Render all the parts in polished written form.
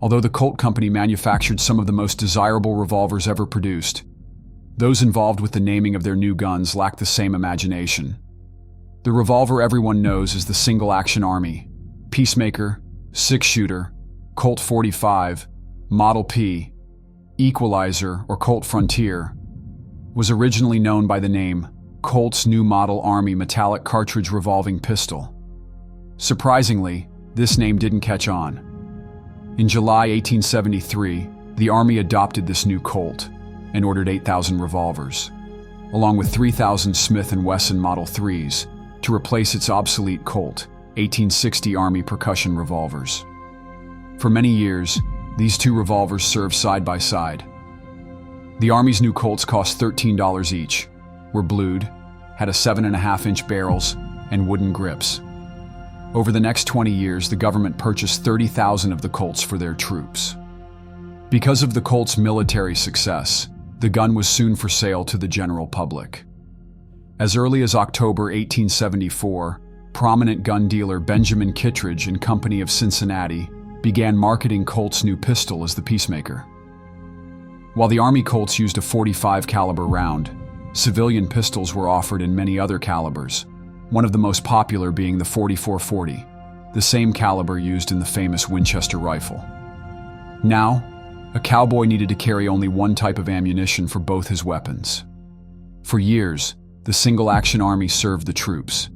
Although the Colt company manufactured some of the most desirable revolvers ever produced, those involved with the naming of their new guns lacked the same imagination. The revolver everyone knows is the single-action Army, Peacemaker, six-shooter, Colt 45, Model P, Equalizer, or Colt Frontier, was originally known by the name Colt's New Model Army Metallic Cartridge Revolving Pistol. Surprisingly, this name didn't catch on. In July 1873, the Army adopted this new Colt and ordered 8,000 revolvers, along with 3,000 Smith & Wesson Model 3s, to replace its obsolete Colt 1860 Army percussion revolvers. For many years, these two revolvers served side by side. The Army's new Colts cost $13 each, were blued, had a 7.5-inch barrels, and wooden grips. Over the next 20 years, the government purchased 30,000 of the Colts for their troops. Because of the Colt's military success, the gun was soon for sale to the general public. As early as October 1874, prominent gun dealer Benjamin Kittredge and Company of Cincinnati began marketing Colt's new pistol as the Peacemaker. While the Army Colts used a .45 caliber round, civilian pistols were offered in many other calibers, one of the most popular being the .44-40, the same caliber used in the famous Winchester rifle. Now, a cowboy needed to carry only one type of ammunition for both his weapons. For years, the single-action Army served the troops.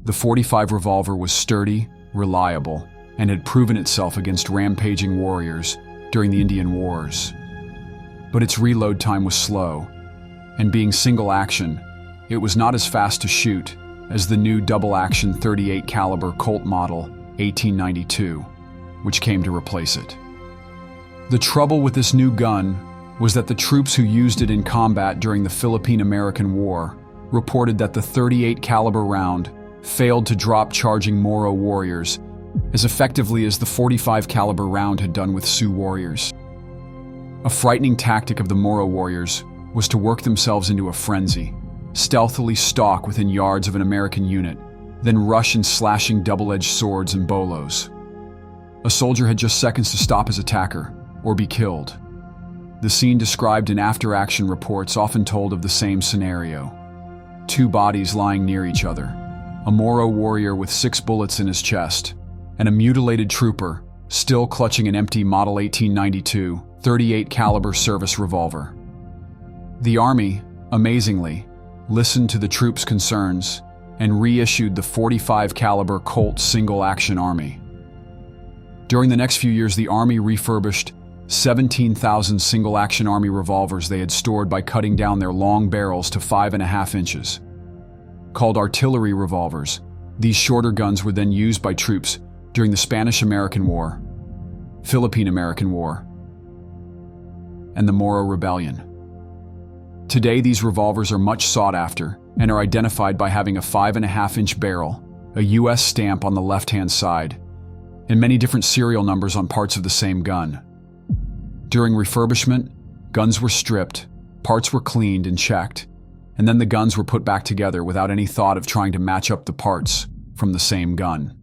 The .45 revolver was sturdy, reliable, and had proven itself against rampaging warriors during the Indian Wars. But its reload time was slow, and being single-action, it was not as fast to shoot as the new double-action .38 caliber Colt Model 1892, which came to replace it. The trouble with this new gun was that the troops who used it in combat during the Philippine-American War reported that the .38 caliber round failed to drop charging Moro warriors as effectively as the .45 caliber round had done with Sioux warriors. A frightening tactic of the Moro warriors was to work themselves into a frenzy, stealthily stalk within yards of an American unit, then rush in slashing double-edged swords and bolos. A soldier had just seconds to stop his attacker or be killed. The scene described in after-action reports often told of the same scenario. Two bodies lying near each other, a Moro warrior with 6 bullets in his chest, and a mutilated trooper still clutching an empty Model 1892 .38 caliber service revolver. The Army, amazingly, listened to the troops' concerns and reissued the .45 caliber Colt single-action Army. During the next few years, the Army refurbished 17,000 single-action Army revolvers they had stored by cutting down their long barrels to 5.5 inches. Called artillery revolvers, these shorter guns were then used by troops during the Spanish-American War, Philippine-American War, and the Moro Rebellion. Today, these revolvers are much sought after and are identified by having a 5.5-inch barrel, a U.S. stamp on the left-hand side, and many different serial numbers on parts of the same gun. During refurbishment, guns were stripped, parts were cleaned and checked, and then the guns were put back together without any thought of trying to match up the parts from the same gun.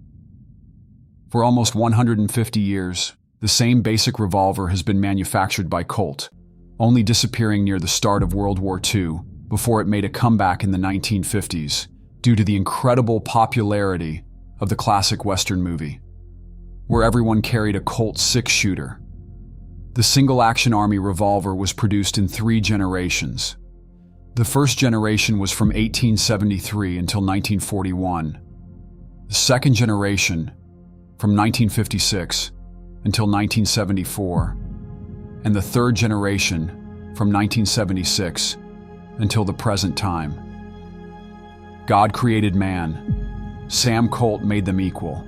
For almost 150 years, the same basic revolver has been manufactured by Colt, only disappearing near the start of World War II before it made a comeback in the 1950s due to the incredible popularity of the classic Western movie, where everyone carried a Colt 6-shooter. The single-action Army revolver was produced in 3 generations. The first generation was from 1873 until 1941. The second generation, from 1956 until 1974. And the third generation, from 1976 until the present time. God created man. Sam Colt made them equal.